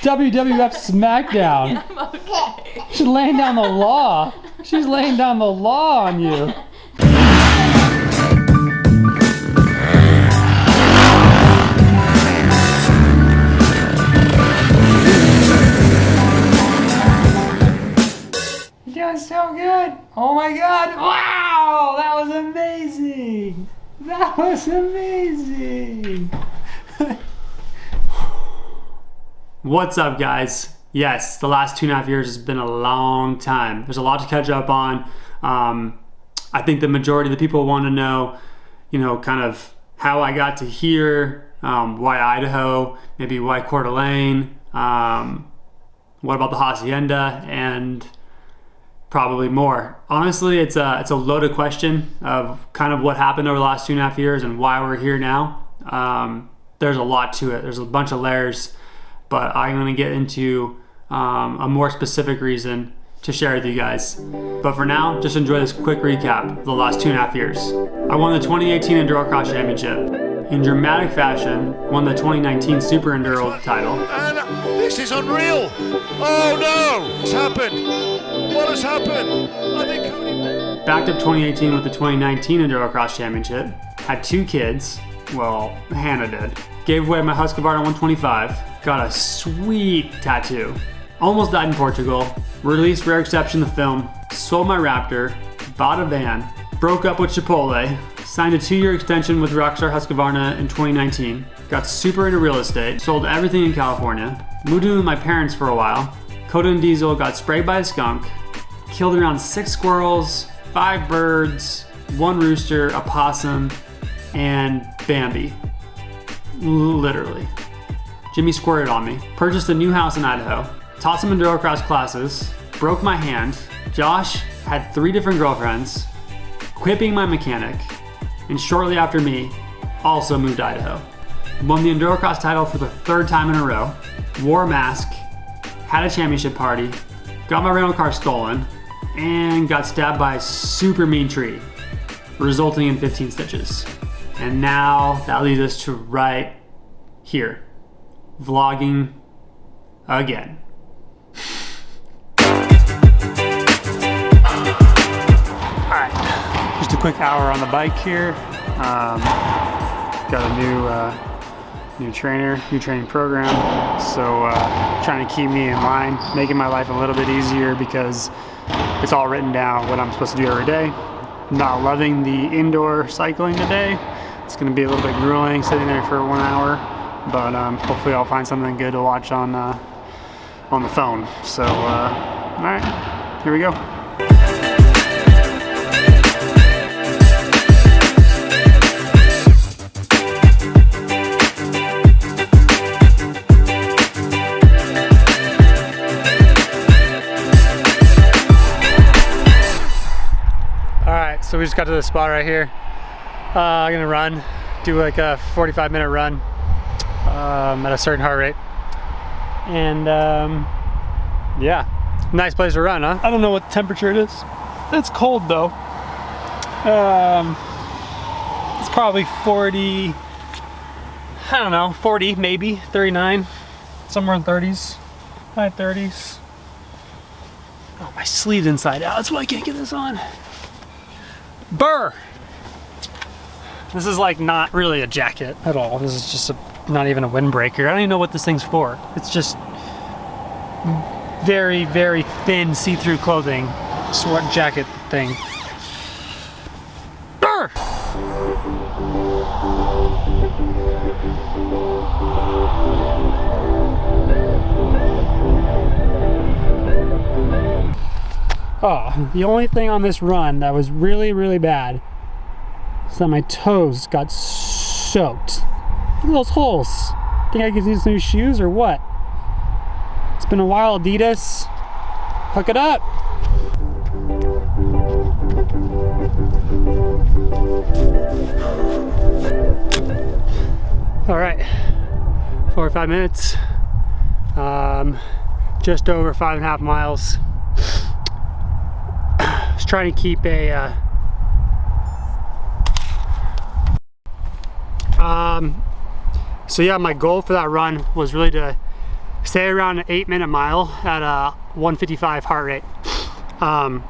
WWF SmackDown. I'm okay. She's laying down the law. She's laying down the law on you. You're doing so good. Oh my God. Wow, that was amazing. That was amazing. What's up, guys? Yes, the last 2.5 years has been a long time. There's a lot to catch up on. I think the majority of the people want to know, kind of how I got to here, why Idaho, maybe why Coeur d'Alene, what about the Hacienda, and probably more. Honestly, it's a loaded question of kind of what happened over the last 2.5 years and why we're here now. There's a lot to it. There's a bunch of layers, but I'm going to get into a more specific reason to share with you guys. But for now, just enjoy this quick recap of the last 2.5 years. I won the 2018 Enduro Cross Championship. In dramatic fashion, won the 2019 Super Enduro title. And this is unreal! Oh no! What's happened? What has happened? I think Cody... Backed up 2018 with the 2019 Enduro Cross Championship. Had 2 kids. Well, Hannah did. Gave away my Husqvarna 125. Got a sweet tattoo. Almost died in Portugal. Released Rare Exception the film. Sold my Raptor. Bought a van. Broke up with Chipotle. Signed a 2-year extension with Rockstar Husqvarna in 2019. Got super into real estate. Sold everything in California. Moved in with my parents for a while. COLTON diesel, got sprayed by a skunk. Killed around 6 squirrels, 5 birds, 1 rooster, a possum, and Bambi. Literally. Jimmy squirted on me. Purchased a new house in Idaho. Taught some enduro cross classes. Broke my hand. Josh had 3 different girlfriends. Quit being my mechanic. And shortly after me, also moved to Idaho. Won the enduro cross title for the 3rd time in a row. Wore a mask. Had a championship party. Got my rental car stolen. And got stabbed by a super mean tree, resulting in 15 stitches. And now that leads us to right here. Vlogging again. Alright, just a quick hour on the bike here. Got a new trainer, new training program. So trying to keep me in line, making my life a little bit easier because it's all written down what I'm supposed to do every day. Not loving the indoor cycling today. It's going to be a little bit grueling sitting there for 1 hour, but hopefully I'll find something good to watch on the phone. So, all right, here we go. So we just got to the spot right here. I'm gonna run, do like a 45-minute run at a certain heart rate. And yeah, nice place to run, huh? I don't know what temperature it is. It's cold though. It's probably 40, I don't know, 40 maybe, 39, somewhere in 30s, high 30s. Oh, my sleeve's inside out, that's why I can't get this on. Burr! This is like not really a jacket at all. This is just not even a windbreaker. I don't even know what this thing's for. It's just very, very thin see-through clothing. Sweat jacket thing. Burr! Oh, the only thing on this run that was really, really bad is that my toes got soaked. Look at those holes. Think I could use new shoes or what? It's been a while, Adidas. Hook it up. All right, 4 or 5 minutes. Just over 5.5 miles. Just trying to keep a so yeah, my goal for that run was really to stay around an 8-minute mile at a 155 heart rate. Kind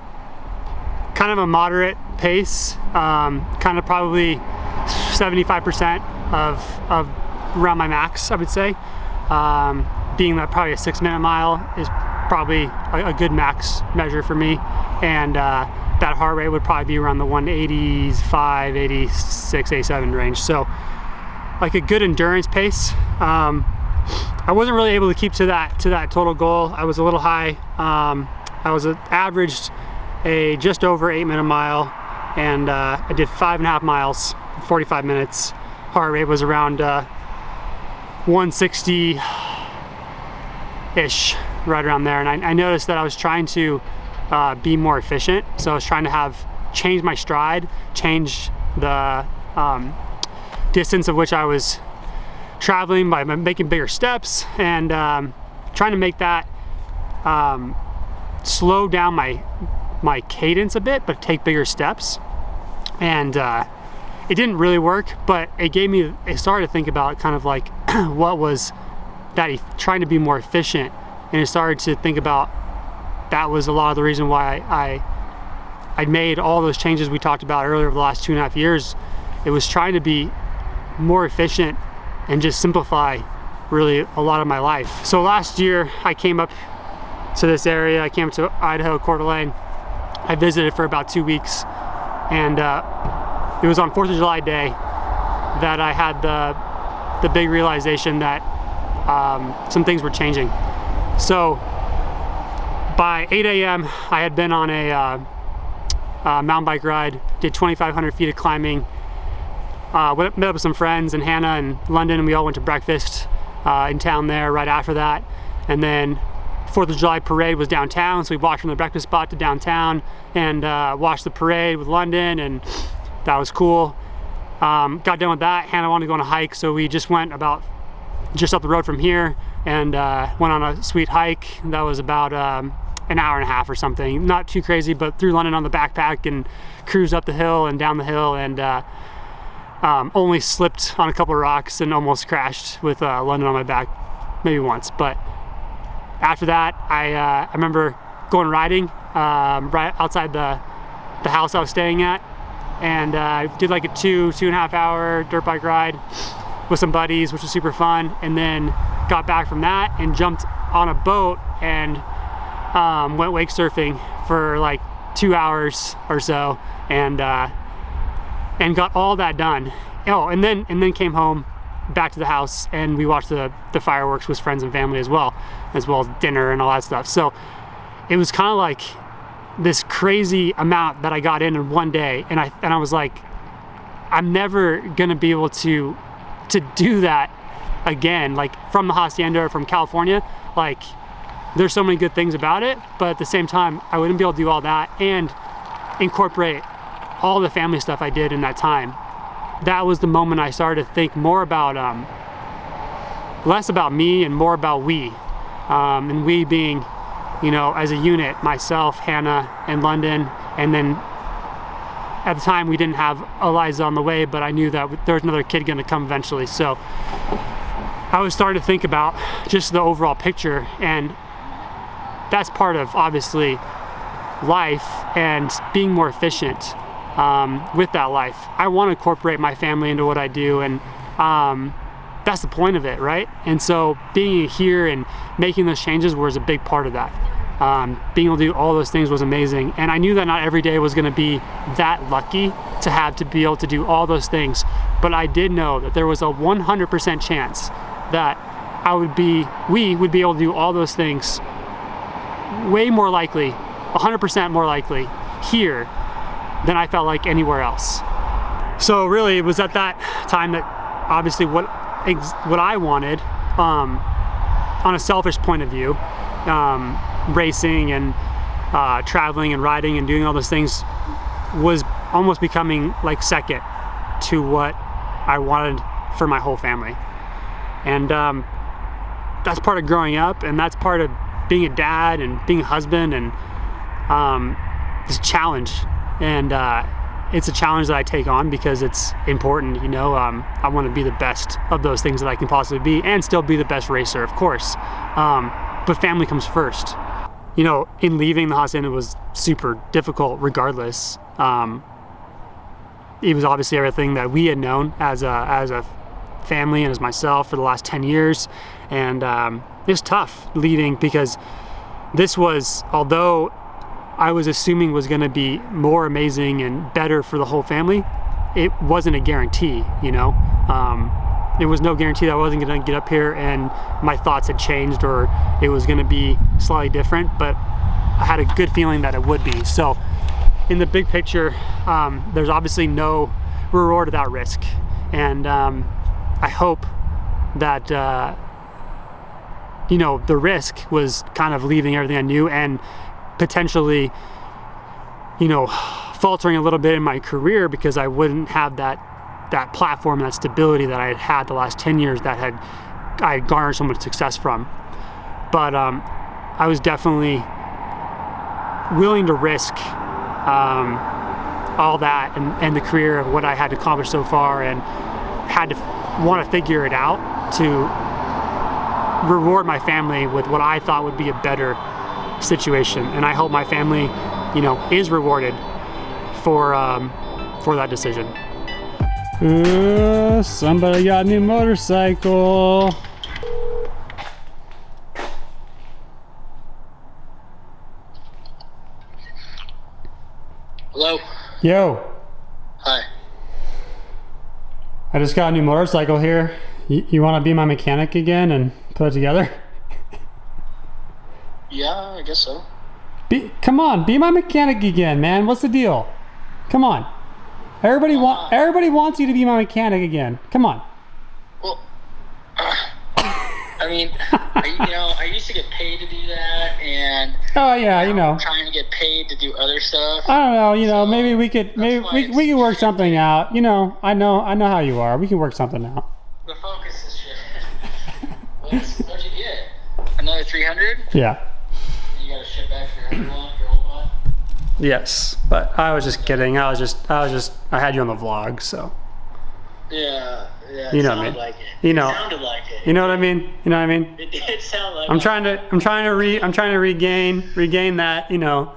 of a moderate pace, kind of probably 75% of around my max, I would say. Being that probably a 6-minute mile is probably a good max measure for me, and that heart rate would probably be around the 185, 86, 87 range. So like a good endurance pace. I wasn't really able to keep to that total goal. I was a little high. I was averaged a just over 8-minute mile, and I did 5.5 miles, 45 minutes. Heart rate was around 160-ish, right around there. And I noticed that I was trying to be more efficient. So I was trying to change my stride, change the distance of which I was traveling by making bigger steps, and trying to make that slow down my cadence a bit, but take bigger steps. And it didn't really work, but it started to think about kind of like what was that trying to be more efficient, and it started to think about that was a lot of the reason why I made all those changes we talked about earlier over the last 2.5 years. It was trying to be more efficient and just simplify really a lot of my life. So last year I came up to this area. I came to Idaho, Coeur d'Alene. I visited for about 2 weeks, and it was on 4th of July day that I had the big realization that some things were changing. So by 8 a.m. I had been on a mountain bike ride, did 2,500 feet of climbing, met up with some friends and Hannah in London, and we all went to breakfast in town there right after that. And then 4th of July parade was downtown, so we walked from the breakfast spot to downtown and watched the parade with London, and that was cool. Got done with that. Hannah wanted to go on a hike, so we just went about just up the road from here and went on a sweet hike. That was about an hour and a half or something. Not too crazy, but through London on the backpack and cruised up the hill and down the hill, and only slipped on a couple of rocks and almost crashed with London on my back maybe once. But after that, I remember going riding right outside the house I was staying at, and I did like a 2.5 hour dirt bike ride with some buddies, which was super fun, and then got back from that and jumped on a boat and went wake surfing for like 2 hours or so, and got all that done. Oh, and then came home back to the house, and we watched the fireworks with friends and family as well as dinner and all that stuff. So it was kind of like this crazy amount that I got in one day, and I was like, I'm never gonna be able to do that again. Like from the hacienda or from California, like there's so many good things about it, but at the same time I wouldn't be able to do all that and incorporate all the family stuff I did in that time. That was the moment I started to think more about less about me and more about we, and we being, you know, as a unit, myself, Hannah, and London. And then at the time we didn't have Eliza on the way, but I knew that there was another kid gonna come eventually. So I was starting to think about just the overall picture, and that's part of obviously life and being more efficient with that life. I want to incorporate my family into what I do, and that's the point of it, right? And so being here and making those changes was a big part of that. Being able to do all those things was amazing, and I knew that not every day was going to be that lucky to be able to do all those things, but I did know that there was a 100% chance that we would be able to do all those things way more likely, 100% more likely here than I felt like anywhere else. So really it was at that time that obviously what I wanted, on a selfish point of view, racing and traveling and riding and doing all those things was almost becoming like second to what I wanted for my whole family. And that's part of growing up, and that's part of being a dad and being a husband, and this challenge. And it's a challenge that I take on because it's important, you know. I want to be the best of those things that I can possibly be and still be the best racer, of course. But family comes first. You know, in leaving the hacienda was super difficult regardless. It was obviously everything that we had known as a family and as myself for the last 10 years. And it was tough leaving because this was, although I was assuming was gonna be more amazing and better for the whole family, it wasn't a guarantee, you know? It was no guarantee that I wasn't gonna get up here and my thoughts had changed or it was gonna be slightly different, but I had a good feeling that it would be. So in the big picture, there's obviously no reward without risk. And I hope that, you know, the risk was kind of leaving everything I knew and potentially, you know, faltering a little bit in my career because I wouldn't have that platform, that stability that I had had the last 10 years that I had garnered so much success from. But I was definitely willing to risk all that and the career of what I had accomplished so far, and had to want to figure it out to reward my family with what I thought would be a better situation. And I hope my family, you know, is rewarded for that decision. Somebody got a new motorcycle. Hello. Yo. Hi. I just got a new motorcycle here. You want to be my mechanic again and put it together? Yeah, I guess so. Come on, be my mechanic again, man. What's the deal? Come on. Everybody wants you to be my mechanic again. Come on. Well, I mean, I used to get paid to do that, and oh yeah, you know, I'm trying to get paid to do other stuff. I don't know, you know, so maybe we could work something out. You know, I know how you are. We can work something out. The focus is shit. What'd you get? Another 300? Yeah. You gotta ship back your other one, your old one? Yes, but I was just kidding. I had you on the vlog, so. Yeah, you know what I mean. Like it. You know. It sounded like it. You know what I mean? You know what I mean? It did sound like I'm trying to regain that, you know.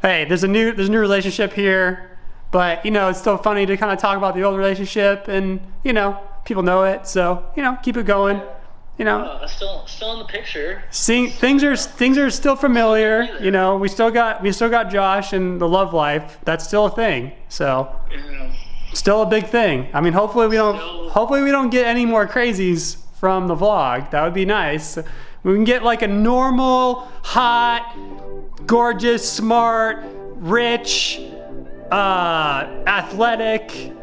Hey, there's a new relationship here, but you know, it's still funny to kind of talk about the old relationship, and you know, people know it, so you know, keep it going. You know, still in the picture. Things are still familiar. You know, we still got Josh and the love life. That's still a thing. So, still a big thing. I mean, hopefully we don't get any more crazies from the vlog. That would be nice. We can get like a normal, hot, gorgeous, smart, rich, athletic,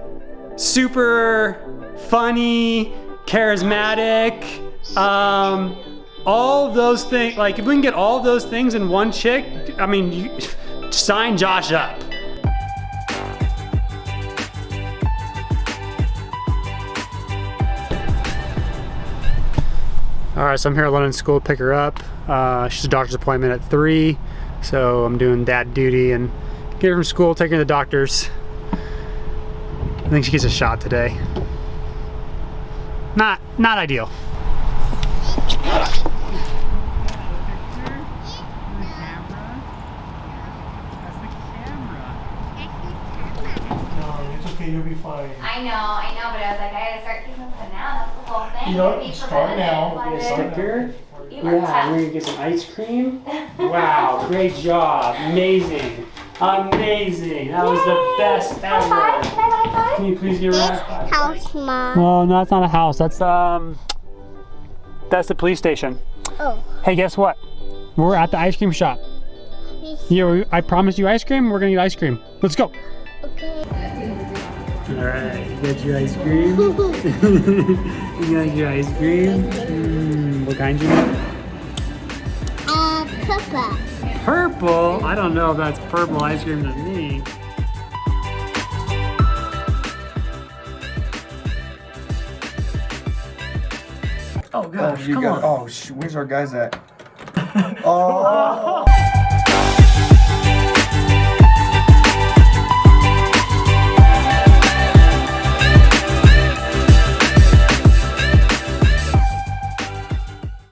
super funny, charismatic. All of those things, like if we can get all of those things in one chick, I mean, sign Josh up. All right, so I'm here alone in school to pick her up. She's a doctor's appointment at 3, so I'm doing dad duty and get her from school, taking her to the doctor's. I think she gets a shot today. Not ideal. You'll be fine. I know, but I was like, I gotta start keeping up with it now. That's the whole thing. You know, start now. Start here. Yeah, we're gonna get some ice cream. Wow, great job. Amazing. Amazing. That was the best ever. Can I high five? Can you please give her a high five? House, Mom. Well, no, that's not a house. That's the police station. Oh. Hey, guess what? We're at the ice cream shop. Yeah, I promised you ice cream. We're gonna get ice cream. Let's go. Okay. All right, you got your ice cream. You got your ice cream. What kind you got? Purple. Purple? I don't know if that's purple ice cream to me. Oh gosh, come on. Oh, where's our guys at? Oh.